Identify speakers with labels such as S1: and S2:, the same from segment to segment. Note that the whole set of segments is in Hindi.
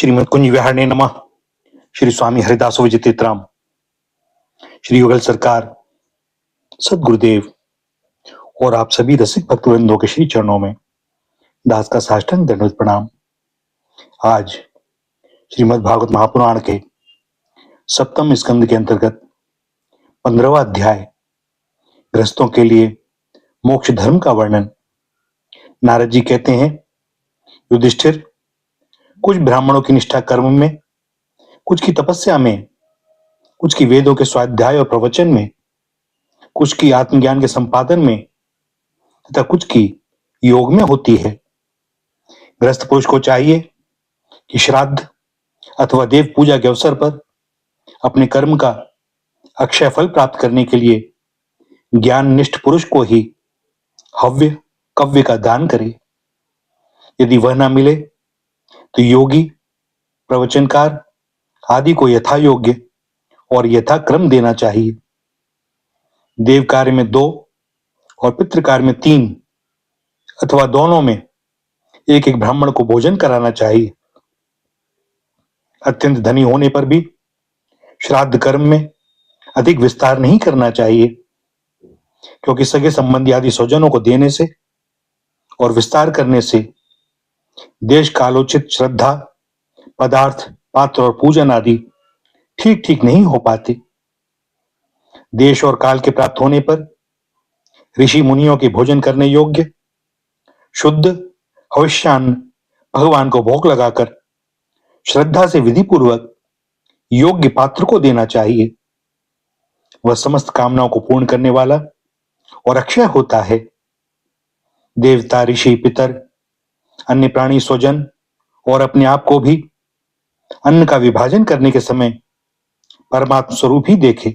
S1: श्रीमद कुंज विहारणे नमः। श्री स्वामी हरिदास विजितेत्राम, श्री युगल सरकार, सदगुरुदेव और आप सभी रसिक भक्तवृंदों के श्री चरणों में दास का साष्टांग दंडवत प्रणाम। आज श्रीमद् भागवत महापुराण के सप्तम स्कंद के अंतर्गत 15वां अध्याय गृहस्थों के लिए मोक्ष धर्म का वर्णन। नारद जी कहते हैं, युधिष्ठिर, कुछ ब्राह्मणों की निष्ठा कर्म में, कुछ की तपस्या में, कुछ की वेदों के स्वाध्याय और प्रवचन में, कुछ की आत्मज्ञान के संपादन में तथा कुछ की योग में होती है। गृहस्थ पुरुष को चाहिए कि श्राद्ध अथवा देव पूजा के अवसर पर अपने कर्म का अक्षय फल प्राप्त करने के लिए ज्ञान निष्ठ पुरुष को ही हव्य कव्य का दान करे। यदि वह ना मिले तो योगी, प्रवचनकार आदि को यथा योग्य और यथा क्रम देना चाहिए। देव कार्य में 2 और पितृ कार्य में 3 अथवा दोनों में एक एक ब्राह्मण को भोजन कराना चाहिए। अत्यंत धनी होने पर भी श्राद्ध कर्म में अधिक विस्तार नहीं करना चाहिए, क्योंकि सगे संबंधी आदि स्वजनों को देने से और विस्तार करने से देश कालोचित श्रद्धा, पदार्थ, पात्र और पूजन आदि ठीक ठीक नहीं हो पाते। देश और काल के प्राप्त होने पर ऋषि मुनियों के भोजन करने योग्य शुद्ध हविष्यान्न भगवान को भोग लगाकर श्रद्धा से विधि पूर्वक योग्य पात्र को देना चाहिए। वह समस्त कामनाओं को पूर्ण करने वाला और अक्षय होता है। देवता, ऋषि, पितर, अन्य प्राणी, स्वजन और अपने आप को भी अन्न का विभाजन करने के समय परमात्मा स्वरूप ही देखे।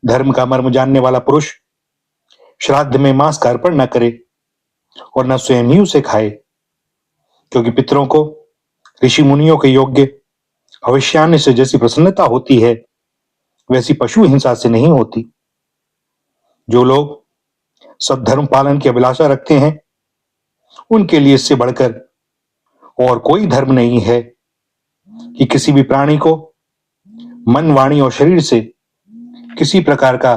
S1: धर्म का मर्म जानने वाला पुरुष श्राद्ध में मांस का अर्पण न करे और न स्वयं ही उसे खाए, क्योंकि पितरों को ऋषि मुनियों के योग्य भविष्यान्न से जैसी प्रसन्नता होती है, वैसी पशु हिंसा से नहीं होती। जो लोग सद्धर्म पालन की अभिलाषा रखते हैं, उनके लिए इससे बढ़कर और कोई धर्म नहीं है कि किसी भी प्राणी को मन, वाणी और शरीर से किसी प्रकार का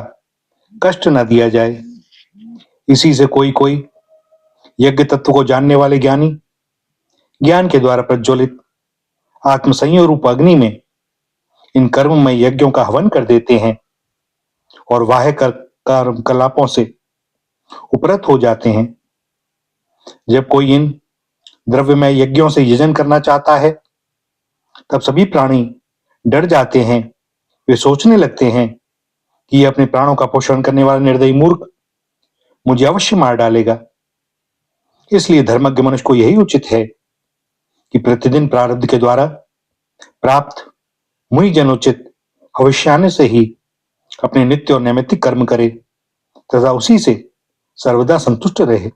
S1: कष्ट न दिया जाए। इसी से कोई कोई यज्ञ तत्व को जानने वाले ज्ञानी ज्ञान के द्वारा प्रज्वलित आत्मसंयोग रूप अग्नि में इन कर्ममय यज्ञों का हवन कर देते हैं और बाह्य कलापों से उपरत हो जाते हैं। जब कोई इन द्रव्यमय यज्ञों से यजन करना चाहता है, तब सभी प्राणी डर जाते हैं। वे सोचने लगते हैं कि यह अपने प्राणों का पोषण करने वाला निर्दयी मूर्ख मुझे अवश्य मार डालेगा। इसलिए धर्मज्ञ मनुष्य को यही उचित है कि प्रतिदिन प्रारब्ध के द्वारा प्राप्त मुनि जनोचित भविष्यान्न से ही अपने नित्य और नैमित्तिक कर्म करे तथा उसी से सर्वदा संतुष्ट रहे।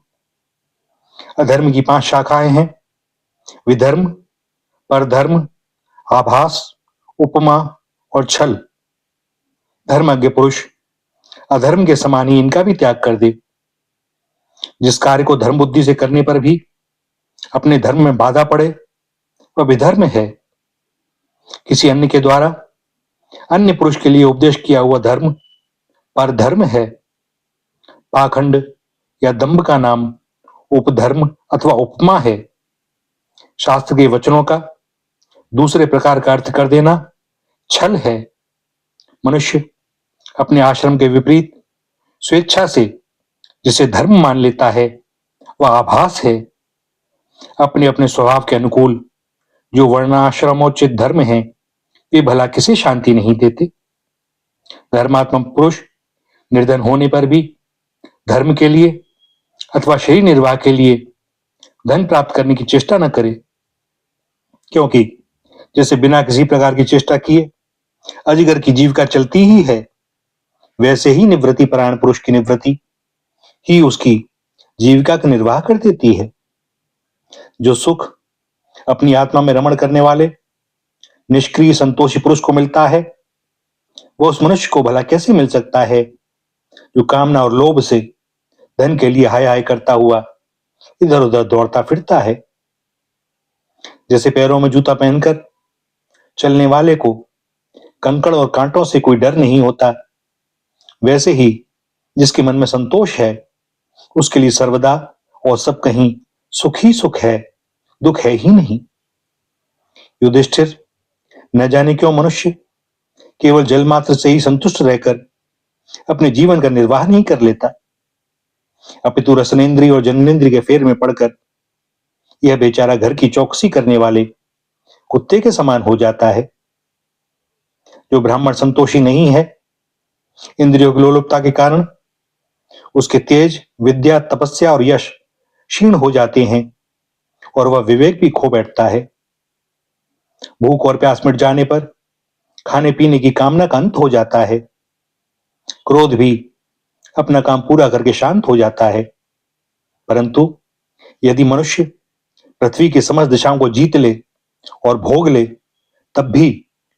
S1: अधर्म की 5 शाखाएं हैं: विधर्म, परधर्म, आभास, उपमा और छल। धर्मज्ञ पुरुष अधर्म के समान ही इनका भी त्याग कर दे। जिस कार्य को धर्म बुद्धि से करने पर भी अपने धर्म में बाधा पड़े, वह विधर्म है। किसी अन्य के द्वारा अन्य पुरुष के लिए उपदेश किया हुआ धर्म परधर्म है। पाखंड या दंभ का नाम उपधर्म अथवा उपमा है। शास्त्र के वचनों का दूसरे प्रकार का अर्थ कर देना छल है। मनुष्य अपने आश्रम के विपरीत स्वेच्छा से जिसे धर्म मान लेता है, वह आभास है। अपने अपने स्वभाव के अनुकूल जो वर्णाश्रमोचित धर्म हैं, वे भला किसे शांति नहीं देते। धर्मात्मा पुरुष निर्धन होने पर भी धर्म के लिए अथवा शरीर निर्वाह के लिए धन प्राप्त करने की चेष्टा न करे, क्योंकि जैसे बिना किसी प्रकार की चेष्टा किए अजगर की जीविका चलती ही है, वैसे ही निवृत्ति परायण पुरुष की निवृत्ति ही उसकी जीविका का निर्वाह कर देती है। जो सुख अपनी आत्मा में रमण करने वाले निष्क्रिय संतोषी पुरुष को मिलता है, वह उस मनुष्य को भला कैसे मिल सकता है जो कामना और लोभ से धन के लिए हाय हाय करता हुआ इधर उधर दौड़ता फिरता है। जैसे पैरों में जूता पहनकर चलने वाले को कंकड़ और कांटों से कोई डर नहीं होता, वैसे ही जिसके मन में संतोष है उसके लिए सर्वदा और सब कहीं सुख ही सुख है, दुख है ही नहीं। युधिष्ठिर, न जाने क्यों मनुष्य केवल जल मात्र से ही संतुष्ट रहकर अपने जीवन का निर्वाह नहीं कर लेता, अपितु रसनेन्द्रिय और जननेन्द्रिय के फेर में पड़कर यह बेचारा घर की चौकसी करने वाले कुत्ते के समान हो जाता है। जो ब्राह्मण संतोषी नहीं है, इंद्रियों की लोलुपता के कारण उसके तेज, विद्या, तपस्या और यश क्षीण हो जाते हैं और वह विवेक भी खो बैठता है। भूख और प्यास मिट जाने पर खाने पीने की कामना का अंत हो जाता है। क्रोध भी अपना काम पूरा करके शांत हो जाता है। परंतु यदि मनुष्य पृथ्वी की समस्त दिशाओं को जीत ले और भोग ले, तब भी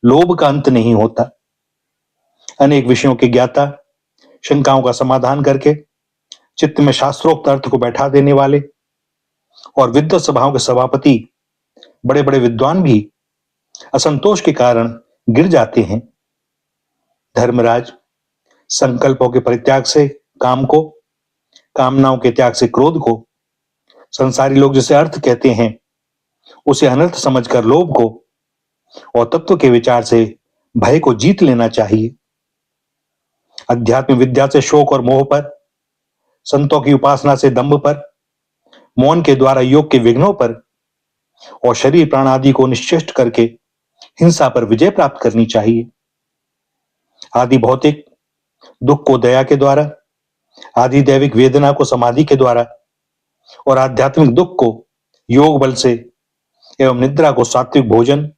S1: लोभ का अंत नहीं होता। अनेक विषयों के ज्ञाता, शंकाओं का समाधान करके चित्त में शास्त्रोक्त अर्थ को बैठा देने वाले और विद्वत सभाओं के सभापति बड़े बड़े विद्वान भी असंतोष के कारण गिर जाते हैं। धर्मराज, संकल्पों के परित्याग से काम को, कामनाओं के त्याग से क्रोध को, संसारी लोग जिसे अर्थ कहते हैं उसे अनर्थ समझकर लोभ को और तत्व के विचार से भय को जीत लेना चाहिए। अध्यात्म विद्या से शोक और मोह पर, संतों की उपासना से दंभ पर, मौन के द्वारा योग के विघ्नों पर और शरीर प्राण आदि को निश्चेष्ट करके हिंसा पर विजय प्राप्त करनी चाहिए। आदि भौतिक दुख को दया के द्वारा, आदि दैविक वेदना को समाधि के द्वारा और आध्यात्मिक दुख को योग बल से एवं निद्रा को सात्विक भोजन,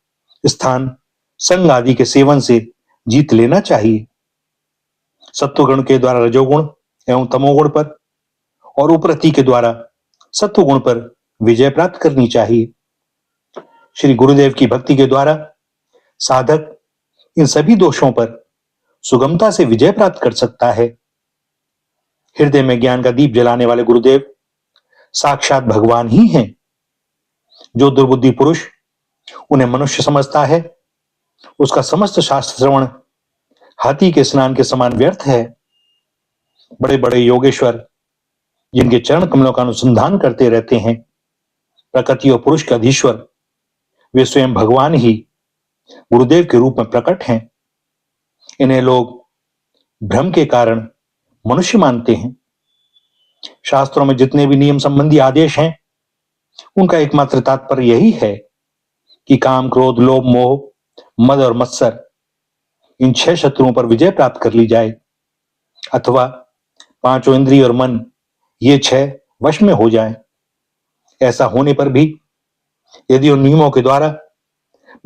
S1: स्थान, संग आदि के सेवन से जीत लेना चाहिए। सत्वगुण के द्वारा रजोगुण एवं तमोगुण पर और उपरति के द्वारा सत्वगुण पर विजय प्राप्त करनी चाहिए। श्री गुरुदेव की भक्ति के द्वारा साधक इन सभी दोषों पर सुगमता से विजय प्राप्त कर सकता है। हृदय में ज्ञान का दीप जलाने वाले गुरुदेव साक्षात भगवान ही हैं। जो दुर्बुद्धि पुरुष उन्हें मनुष्य समझता है, उसका समस्त शास्त्र श्रवण हाथी के स्नान के समान व्यर्थ है। बड़े बड़े योगेश्वर जिनके चरण कमलों का अनुसंधान करते रहते हैं, प्रकृति और पुरुष के अधीश्वर, वे स्वयं भगवान ही गुरुदेव के रूप में प्रकट हैं। इन्हें लोग भ्रम के कारण मनुष्य मानते हैं। शास्त्रों में जितने भी नियम संबंधी आदेश हैं, उनका एकमात्र तात्पर्य यही है कि काम, क्रोध, लोभ, मोह, मद और मत्सर, इन 6 शत्रुओं पर विजय प्राप्त कर ली जाए, अथवा पांचों इंद्रिय और मन, ये 6 वश में हो जाएं। ऐसा होने पर भी यदि उन नियमों के द्वारा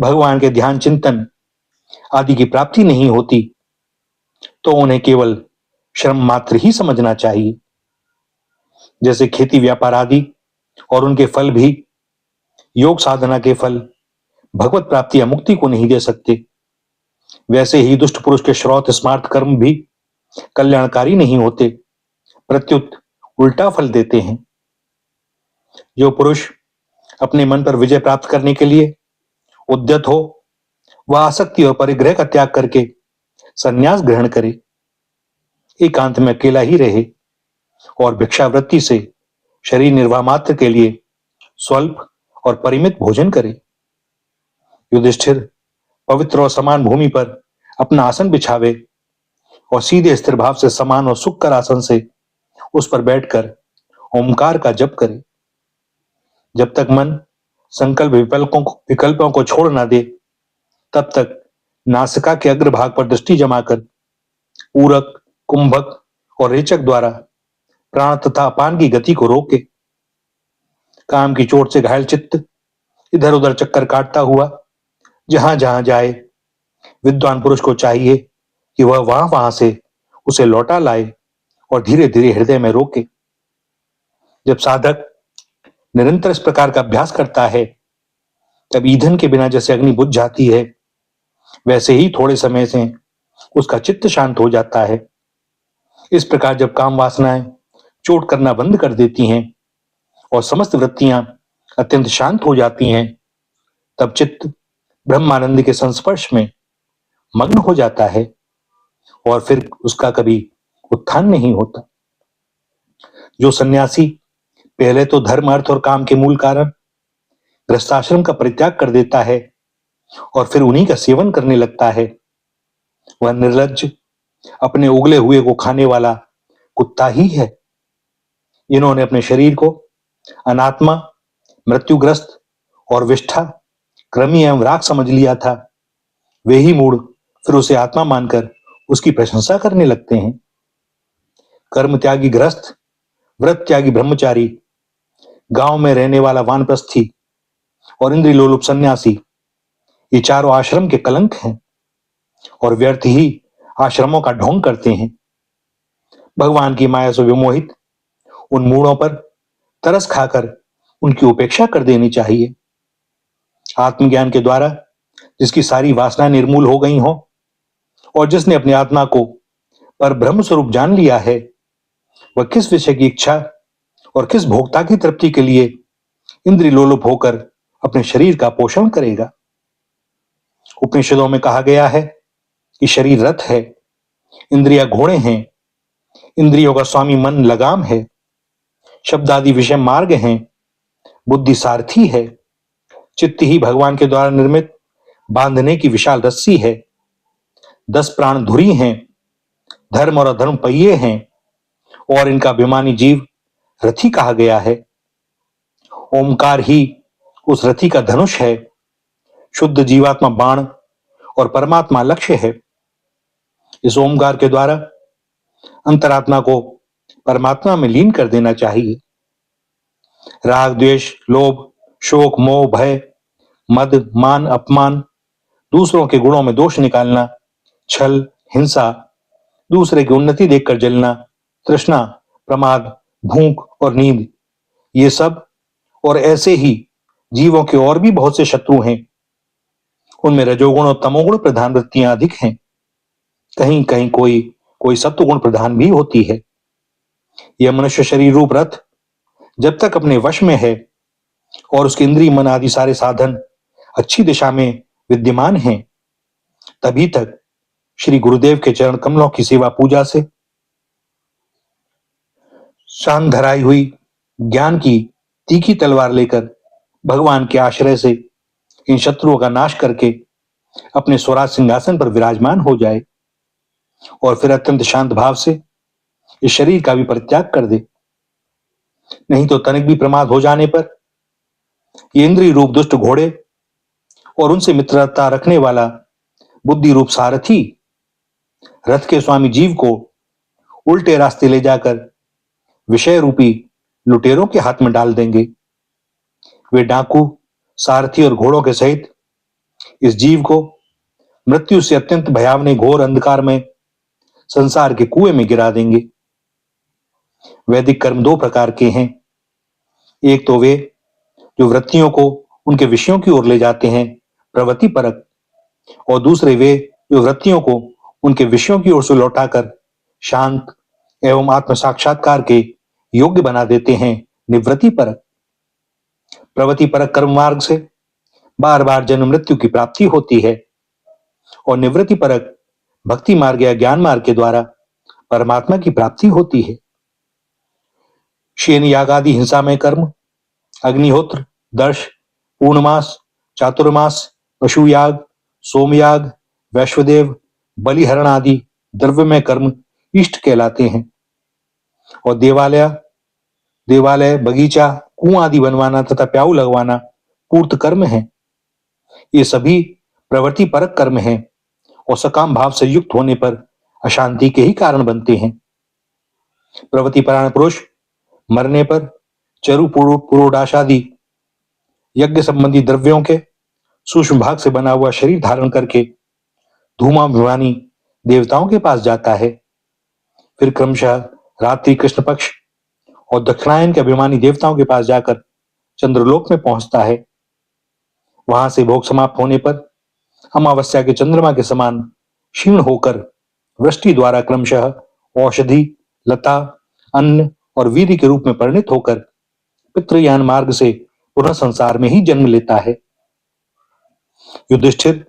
S1: भगवान के ध्यान, चिंतन आदि की प्राप्ति नहीं होती, तो उन्हें केवल श्रम मात्र ही समझना चाहिए। जैसे खेती, व्यापार आदि और उनके फल भी योग साधना के फल भगवत प्राप्ति या मुक्ति को नहीं दे सकते, वैसे ही दुष्ट पुरुष के श्रौत स्मार्थ कर्म भी कल्याणकारी नहीं होते, प्रत्युत उल्टा फल देते हैं। जो पुरुष अपने मन पर विजय प्राप्त करने के लिए उद्यत हो, वह आसक्ति और परिग्रह का त्याग करके संन्यास ग्रहण करे, एकांत में अकेला ही रहे और भिक्षावृत्ति से शरीर निर्वाह मात्र के लिए स्वल्प और परिमित भोजन करे। युधिष्ठिर पवित्र और समान भूमि पर अपना आसन बिछावे और सीधे स्थिर भाव से समान और सुखकर आसन से उस पर बैठकर ओमकार का जप करे। जब तक मन संकल्प विकल्पों को छोड़ ना दे, तब तक नासिका के अग्रभाग पर दृष्टि जमाकर पूरक, कुंभक और रेचक द्वारा प्राण तथा अपान की गति को रोके। काम की चोट से घायल चित्त इधर उधर चक्कर काटता हुआ जहां जहां जाए, विद्वान पुरुष को चाहिए कि वह वहां से उसे लौटा लाए और धीरे धीरे हृदय में रोके। जब साधक निरंतर इस प्रकार का अभ्यास करता है, तब ईंधन के बिना जैसे अग्नि बुझ जाती है, वैसे ही थोड़े समय से उसका चित्त शांत हो जाता है। इस प्रकार जब काम वासनाएं चोट करना बंद कर देती हैं और समस्त वृत्तियां अत्यंत शांत हो जाती हैं, तब चित्त ब्रह्मानंद के संस्पर्श में मग्न हो जाता है और फिर उसका कभी उत्थान नहीं होता। जो सन्यासी पहले तो धर्म, अर्थ और काम के मूल कारण गृहस्थाश्रम का परित्याग कर देता है और फिर उन्हीं का सेवन करने लगता है, वह निर्लज्ज, अपने उगले हुए को खाने वाला कुत्ता ही है। इन्होंने अपने शरीर को अनात्मा, मृत्युग्रस्त और विष्ठा, कृमि एवं राख समझ लिया था। वे ही मूढ़ फिर उसे आत्मा मानकर उसकी प्रशंसा करने लगते हैं। कर्म त्यागी गृहस्थ, व्रत त्यागी ब्रह्मचारी, गांव में रहने वाला वानप्रस्थी और इंद्रिय लोलुप सन्यासी, ये चारों आश्रम के कलंक हैं और व्यर्थ ही आश्रमों का ढोंग करते हैं। भगवान की माया से विमोहित उन मूढ़ों पर तरस खाकर उनकी उपेक्षा कर देनी चाहिए। आत्मज्ञान के द्वारा जिसकी सारी वासना निर्मूल हो गई हो और जिसने अपनी आत्मा को पर ब्रह्म स्वरूप जान लिया है, वह किस विषय की इच्छा और किस भोक्ता की तृप्ति के लिए इंद्रिय लोलुप होकर अपने शरीर का पोषण करेगा। उपनिषदों में कहा गया है कि शरीर रथ है, इंद्रिया घोड़े हैं, इंद्रियों का स्वामी मन लगाम है, शब्द आदि विषय मार्ग हैं, बुद्धि सारथी है, चित्त ही भगवान के द्वारा निर्मित बांधने की विशाल रस्सी है, 10 प्राण धुरी हैं, धर्म और अधर्म पहिए हैं और इनका अभिमानी जीव रथी कहा गया है। ओमकार ही उस रथी का धनुष है, शुद्ध जीवात्मा बाण और परमात्मा लक्ष्य है। इस ओमकार के द्वारा अंतरात्मा को परमात्मा में लीन कर देना चाहिए। राग, द्वेष, लोभ, शोक, मोह, भय, मद, मान, अपमान, दूसरों के गुणों में दोष निकालना, छल, हिंसा, दूसरे की उन्नति देखकर जलना, तृष्णा, प्रमाद, भूख और नींद, ये सब और ऐसे ही जीवों के और भी बहुत से शत्रु हैं। उनमें रजोगुण और तमोगुण प्रधान वृत्तियां अधिक हैं। कहीं कहीं कोई सत्वगुण प्रधान भी होती है। यह मनुष्य शरीर रूप रथ जब तक अपने वश में है और उसके इंद्रिय, मन आदि सारे साधन अच्छी दिशा में विद्यमान हैं, तभी तक श्री गुरुदेव के चरण कमलों की सेवा पूजा से शांत धराई हुई ज्ञान की तीखी तलवार लेकर भगवान के आश्रय से इन शत्रुओं का नाश करके अपने स्वराज सिंहासन पर विराजमान हो जाए और फिर अत्यंत शांत भाव से इस शरीर का भी परित्याग कर दे। नहीं तो तनिक भी प्रमाद हो जाने पर ये इंद्रिय रूप दुष्ट घोड़े और उनसे मित्रता रखने वाला बुद्धि रूप सारथी रथ के स्वामी जीव को उल्टे रास्ते ले जाकर विषय रूपी लुटेरों के हाथ में डाल देंगे। वे डाकू, सारथी और घोड़ों के सहित इस जीव को मृत्यु से अत्यंत भयावने घोर अंधकार में संसार के कुएं में गिरा देंगे। वैदिक कर्म 2 प्रकार के हैं। एक तो वे जो वृत्तियों को उनके विषयों की ओर ले जाते हैं, प्रवृत्ति परक, और दूसरे वे जो वृत्तियों को उनके विषयों की ओर से लौटाकर शांत एवं आत्म साक्षात्कार के योग्य बना देते हैं, निवृत्ति परक। प्रवृत्ति परक कर्म मार्ग से बार बार जन्म मृत्यु की प्राप्ति होती है और निवृत्ति परक भक्ति मार्ग या ज्ञान मार्ग के द्वारा परमात्मा की प्राप्ति होती है। शेन याग आदि हिंसामय कर्म, अग्निहोत्र, दर्श, पूर्णमास, चातुर्मास, पशुयाग, सोमयाग, वैश्वदेव, बलिहरण आदि द्रव्यमय कर्म इष्ट कहलाते हैं और देवालय, बगीचा, कुआं आदि बनवाना तथा प्याऊ लगवाना पूर्त कर्म है। ये सभी प्रवृत्ति परक कर्म हैं और सकाम भाव से युक्त होने पर अशांति के ही कारण बनते हैं। प्रवृत्ति परायण पुरुष मरने पर चरु पुरोडाशादि यज्ञ संबंधी द्रव्यों के सूक्ष्म भाग से बना हुआ शरीर धारण करके धूमाभिमानी देवताओं के पास जाता है। फिर क्रमशः रात्रि कृष्ण पक्ष और दक्षिणायन के अभिमानी देवताओं के पास जाकर चंद्रलोक में पहुंचता है। वहां से भोग समाप्त होने पर अमावस्या के चंद्रमा के समान क्षीण होकर वृष्टि द्वारा क्रमशः औषधि, लता, अन्न और वीर्य के रूप में परिणित होकर पितृयान मार्ग से पुनः संसार में ही जन्म लेता है। युधिष्ठिर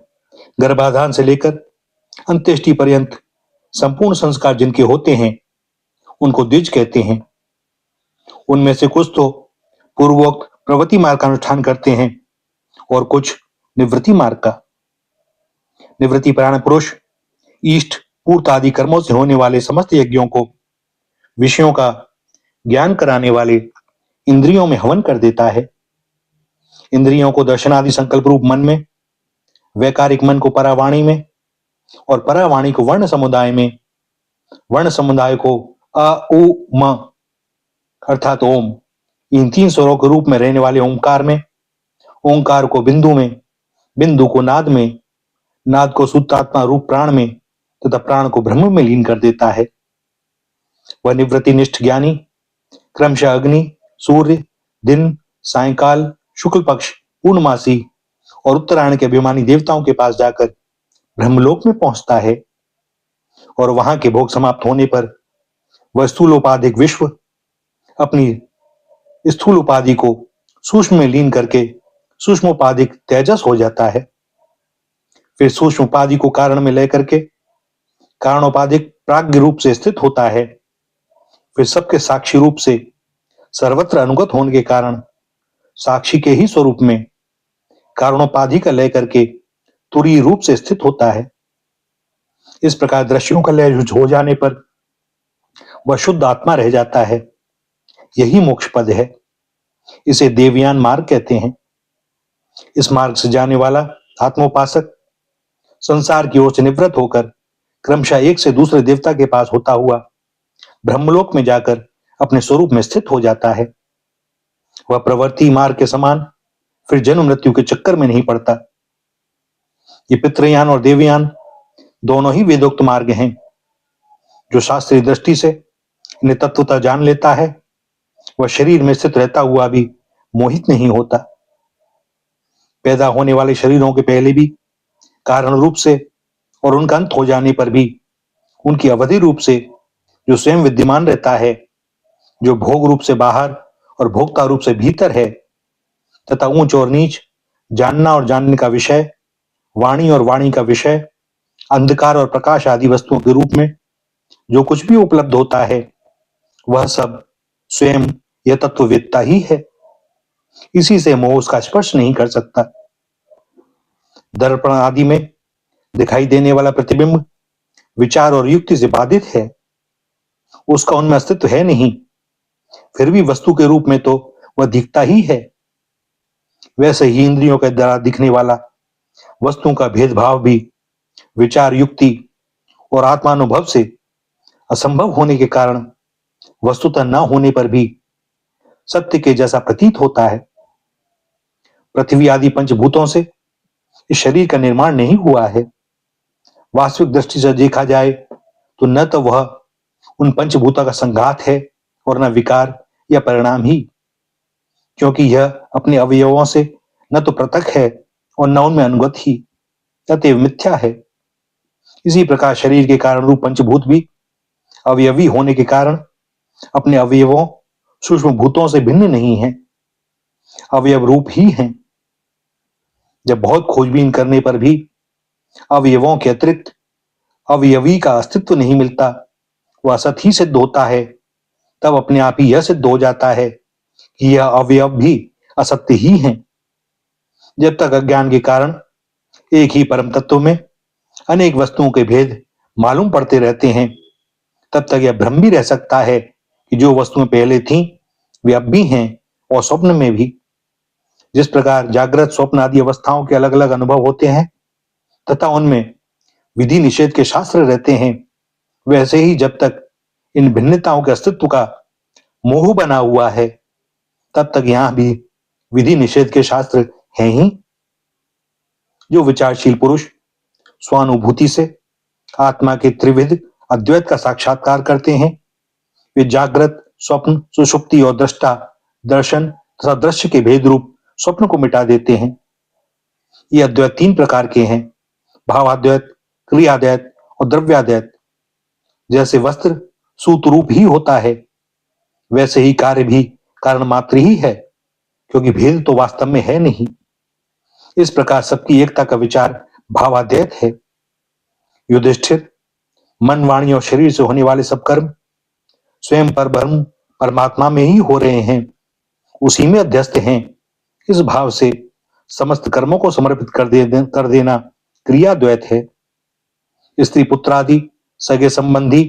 S1: गर्भाधान से लेकर अंत्येष्टि पर्यंत संपूर्ण संस्कार जिनके होते हैं उनको द्विज कहते हैं। उनमें से कुछ तो पूर्वोक्त प्रवृत्ति मार्ग का अनुष्ठान करते हैं और कुछ निवृत्ति मार्ग का। निवृत्ति परायण पुरुष इष्ट पूर्त आदि कर्मों से होने वाले समस्त यज्ञों को विषयों का ज्ञान कराने वाले इंद्रियों में हवन कर देता है। इंद्रियों को दर्शनादि संकल्प रूप मन में, वैकारिक मन को परावाणी में और परावाणी को वर्ण समुदाय में, वर्ण समुदाय को अ उ म अर्थात ओम, इन तीन स्वरों के रूप में रहने वाले ओंकार में, ओंकार को बिंदु में, बिंदु को नाद में, नाद को शुद्धात्मा रूप प्राण में तथा प्राण को ब्रह्म में लीन कर देता है। वह निवृत्ति निष्ठ ज्ञानी क्रमशः अग्नि, सूर्य, दिन, सायंकाल, शुक्ल पक्ष, पूर्णमासी और उत्तरायण के अभिमानी देवताओं के पास जाकर ब्रह्मलोक में पहुंचता है और वहां के भोग समाप्त होने पर वह स्थूलोपाधिक विश्व अपनी स्थूल उपाधि को सूक्ष्म में लीन करके सूक्ष्मोपाधिक तेजस हो जाता है। फिर सूक्ष्म उपाधि को कारण में लेकर के कारणोपाधिक प्राज्ञ रूप से स्थित होता है। फिर सबके साक्षी रूप से सर्वत्र अनुगत होने के कारण साक्षी के ही स्वरूप में कारणोपाधि का लय करके तुरीय रूप से स्थित होता है। इस प्रकार दृश्यों का लय हो जाने पर वह शुद्ध आत्मा रह जाता है। यही मोक्ष पद है। इसे देवयान मार्ग कहते हैं। इस मार्ग से जाने वाला आत्मोपासक संसार की ओर से निवृत्त होकर क्रमशः एक से दूसरे देवता के पास होता हुआ ब्रह्मलोक में जाकर अपने स्वरूप में स्थित हो जाता है। वह प्रवृत्ति मार्ग के समान फिर जन्म मृत्यु के चक्कर में नहीं पड़ता। ये पितृयान और देवयान दोनों ही वेदोक्त मार्ग हैं। जो शास्त्रीय दृष्टि से इन्हें तत्वतः जान लेता है वह शरीर में स्थित रहता हुआ भी मोहित नहीं होता। पैदा होने वाले शरीरों के पहले भी कारण रूप से और उनका अंत हो जाने पर भी उनकी अवधि रूप से जो स्वयं विद्यमान रहता है, जो भोग रूप से बाहर और भोक्ता रूप से भीतर है तथा ऊंच और नीच, जानना और जानने का विषय, वाणी और वाणी का विषय, अंधकार और प्रकाश आदि वस्तुओं के रूप में जो कुछ भी उपलब्ध होता है वह सब स्वयं यह तत्ववेत्ता ही है। इसी से मोह उसका स्पर्श नहीं कर सकता। दर्पण आदि में दिखाई देने वाला प्रतिबिंब विचार और युक्ति से बाधित है। उसका उनमें अस्तित्व है नहीं, फिर भी वस्तु के रूप में तो वह दिखता ही है। वैसे ही इंद्रियों के द्वारा दिखने वाला वस्तुओं का भेदभाव भी विचार, युक्ति और आत्मानुभव से असंभव होने के कारण वस्तुतः न होने पर भी सत्य के जैसा प्रतीत होता है। पृथ्वी आदि पंचभूतों से इस शरीर का निर्माण नहीं हुआ है। वास्तविक दृष्टि से देखा जाए तो न तो वह उन पंचभूतों का संघात है और न विकार या परिणाम ही, क्योंकि यह अपने अवयवों से न तो पृथक है और न उनमें अनुगत ही, अतएव मिथ्या है। इसी प्रकार शरीर के कारण रूप पंचभूत भी अवयवी होने के कारण अपने अवयवों सूक्ष्म भूतों से भिन्न नहीं है, अवयव रूप ही हैं। जब बहुत खोजबीन करने पर भी अवयवों के अतिरिक्त अवयवी का अस्तित्व नहीं मिलता, वह असत ही सिद्ध होता है, तब अपने आप ही यह सिद्ध हो जाता है कि यह अवयव भी असत्य ही हैं। जब तक अज्ञान के कारण एक ही परम तत्व में अनेक वस्तुओं के भेद मालूम पड़ते रहते हैं, तब तक यह भ्रम भी रह सकता है कि जो वस्तुएं पहले थीं वे अब भी हैं और स्वप्न में भी। जिस प्रकार जागृत, स्वप्न आदि अवस्थाओं के अलग अलग अनुभव होते हैं तथा उनमें विधि निषेध के शास्त्र रहते हैं, वैसे ही जब तक इन भिन्नताओं के अस्तित्व का मोह बना हुआ है तब तक यहां भी विधि निषेध के शास्त्र हैं ही। जो विचारशील पुरुष स्वानुभूति से आत्मा के त्रिविध अद्वैत का साक्षात्कार करते हैं, वे जागृत, स्वप्न, सुषुप्ति और दृष्टा, दर्शन तथा दृश्य के भेद रूप स्वप्न को मिटा देते हैं। ये अद्वैत तीन प्रकार के हैं: भावाद्वैत, क्रियाद्वैत और द्रव्याद्वैत। जैसे वस्त्र सूत रूप ही होता है, वैसे ही कार्य भी कारण मात्र ही है, क्योंकि भेद तो वास्तव में है नहीं। इस प्रकार सबकी एकता का विचार भावाद्वैत है। युधिष्ठिर, मन, वाणी और शरीर से होने वाले सब कर्म स्वयं पर ब्रह्म परमात्मा में ही हो रहे हैं, उसी में अध्यस्त हैं। इस भाव से समस्त कर्मों को समर्पित कर देना क्रियाद्वैत है। स्त्री पुत्रादि, सगे संबंधी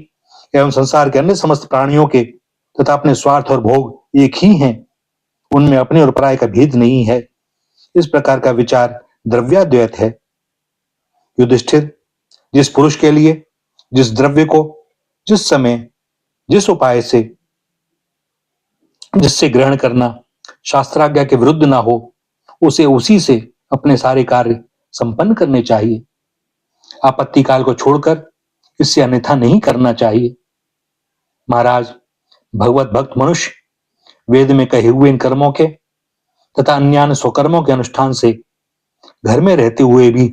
S1: एवं संसार के अन्य समस्त प्राणियों के तथा अपने स्वार्थ और भोग एक ही हैं, उनमें अपने और पराये का भेद नहीं है। इस प्रकार का विचार द्रव्याद्वैत है। युधिष्ठिर, जिस पुरुष के लिए जिस द्रव्य को जिस समय जिस उपाय से जिससे ग्रहण करना शास्त्राज्ञा के विरुद्ध ना हो, उसे उसी से अपने सारे कार्य संपन्न करने चाहिए। आपत्ति काल को छोड़कर इससे अन्यथा नहीं करना चाहिए। महाराज, भगवत भक्त मनुष्य वेद में कहे हुए इन कर्मों के तथा अन्य स्वकर्मों के अनुष्ठान से घर में रहते हुए भी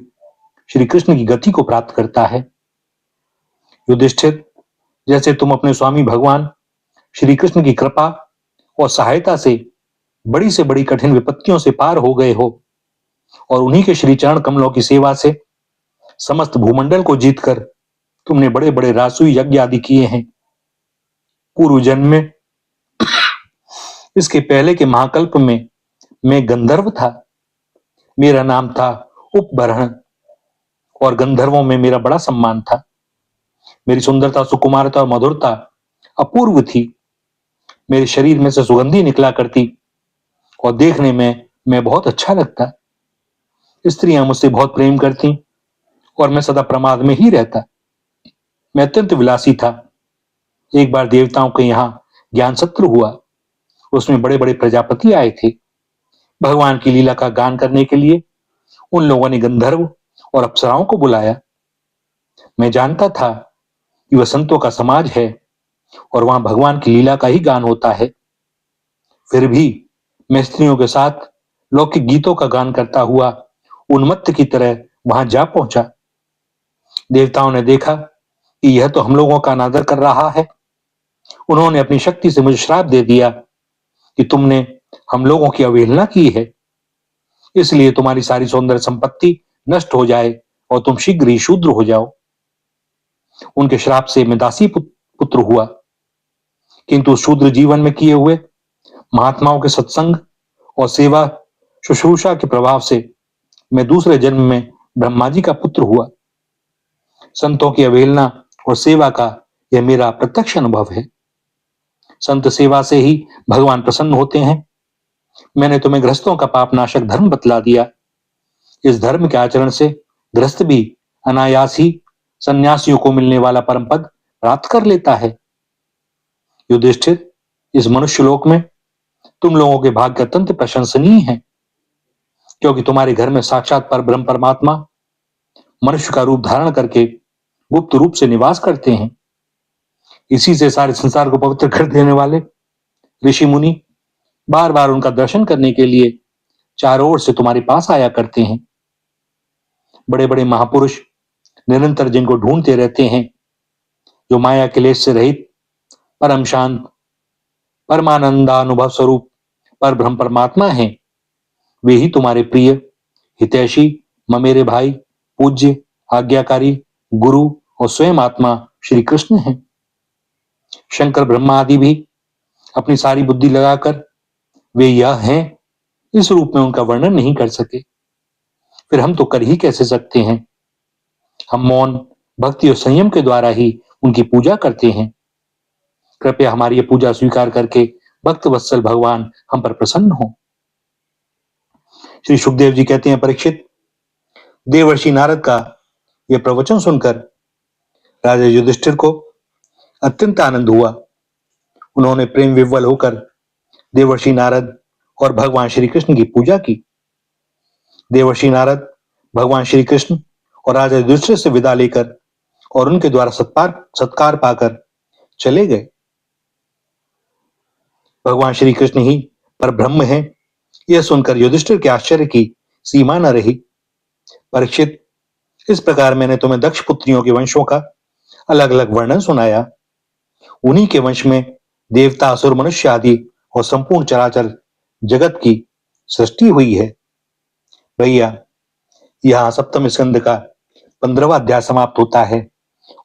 S1: श्री कृष्ण की गति को प्राप्त करता है। युधिष्ठिर, जैसे तुम अपने स्वामी भगवान श्री कृष्ण की कृपा और सहायता से बड़ी कठिन विपत्तियों से पार हो गए हो और उन्हीं के श्री चरण कमलों की सेवा से समस्त भूमंडल को जीतकर तुमने बड़े बड़े रासुई यज्ञ आदि किए हैं। पूर्व जन्म में, इसके पहले के महाकल्प में मैं गंधर्व था। मेरा नाम था उपबरण और गंधर्वों में मेरा बड़ा सम्मान था। मेरी सुंदरता, सुकुमारता और मधुरता अपूर्व थी। मेरे शरीर में से सुगंधी निकला करती और देखने में मैं बहुत अच्छा लगता। स्त्रियां मुझसे बहुत प्रेम करती और मैं सदा प्रमाद में ही रहता। मैं अत्यंत विलासी था। एक बार देवताओं के यहाँ ज्ञान सत्र हुआ। उसमें बड़े बड़े प्रजापति आए थे। भगवान की लीला का गान करने के लिए उन लोगों ने गंधर्व और अप्सराओं को बुलाया। मैं जानता था कि वह संतों का समाज है और वहां भगवान की लीला का ही गान होता है। फिर भी मैं स्त्रियों के साथ लौकिक गीतों का गान करता हुआ उन्मत्त की तरह वहां जा पहुंचा। देवताओं ने देखा कि यह तो हम लोगों का अनादर कर रहा है। उन्होंने अपनी शक्ति से मुझे श्राप दे दिया कि तुमने हम लोगों की अवहेलना की है, इसलिए तुम्हारी सारी सौंदर्य संपत्ति नष्ट हो जाए और तुम शीघ्र ही शूद्र हो जाओ। उनके श्राप से मैं दासी पुत्र हुआ, किंतु शूद्र जीवन में किए हुए महात्माओं के सत्संग और सेवा शुश्रूषा के प्रभाव से मैं दूसरे जन्म में ब्रह्मा जी का पुत्र हुआ। संतों की अवहेलना और सेवा का यह मेरा प्रत्यक्ष अनुभव है। संत सेवा से ही भगवान प्रसन्न होते हैं। मैंने तुम्हें गृहस्थों का पाप नाशक धर्म बतला दिया। इस धर्म के आचरण से गृहस्थ भी अनायास ही सन्यासियों को मिलने वाला परम पद प्राप्त कर लेता है। युधिष्ठिर, इस मनुष्य लोक में तुम लोगों के भाग्य अत्यंत प्रशंसनीय हैं, क्योंकि तुम्हारे घर में साक्षात पर ब्रह्म परमात्मा मनुष्य का रूप धारण करके गुप्त रूप से निवास करते हैं। इसी से सारे संसार को पवित्र कर देने वाले ऋषि मुनि बार बार उनका दर्शन करने के लिए चारों ओर से तुम्हारे पास आया करते हैं। बड़े बड़े महापुरुष निरंतर जिनको ढूंढते रहते हैं, जो माया क्लेश से रहित परम शांत परमानंदानुभव स्वरूप पर ब्रह्म परमात्मा हैं, वे ही तुम्हारे प्रिय हितैषी ममेरे भाई पूज्य आज्ञाकारी गुरु और स्वयं आत्मा श्री कृष्ण हैं। शंकर ब्रह्मा आदि भी अपनी सारी बुद्धि लगाकर वे यह हैं इस रूप में उनका वर्णन नहीं कर सके। फिर हम तो कर ही कैसे सकते हैं। हम मौन भक्ति और संयम के द्वारा ही उनकी पूजा करते हैं। कृपया हमारी यह पूजा स्वीकार करके भक्त वत्सल भगवान हम पर प्रसन्न हो। श्री सुखदेव जी कहते हैं, परीक्षित, देवर्षि नारद का यह प्रवचन सुनकर राजा युधिष्ठिर को अत्यंत आनंद हुआ। उन्होंने प्रेम विह्वल होकर देवर्षि नारद और भगवान श्री कृष्ण की पूजा की। देवर्षि नारद भगवान श्री कृष्ण और राजा युधिष्ठिर से विदा लेकर और उनके द्वारा सत्कार पाकर चले गए। भगवान श्री कृष्ण ही पर ब्रह्म है, यह सुनकर युधिष्ठिर के आश्चर्य की सीमा न रही। परीक्षित, इस प्रकार मैंने तुम्हें दक्ष पुत्रियों के वंशों का अलग अलग वर्णन सुनाया। उन्हीं के वंश में देवता, असुर, मनुष्य आदि और संपूर्ण चराचर जगत की सृष्टि हुई है। भैया, यहाँ सप्तम स्कंद का 15वां अध्याय समाप्त होता है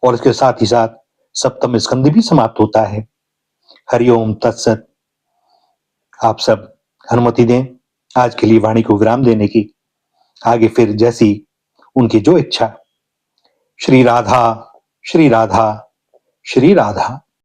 S1: और इसके साथ ही साथ सप्तम स्कंद भी समाप्त होता है। हरिओम तत्सत। आप सब अनुमति दें आज के लिए वाणी को विराम देने की। आगे फिर जैसी उनकी जो इच्छा। श्री राधा, श्री राधा, श्री राधा।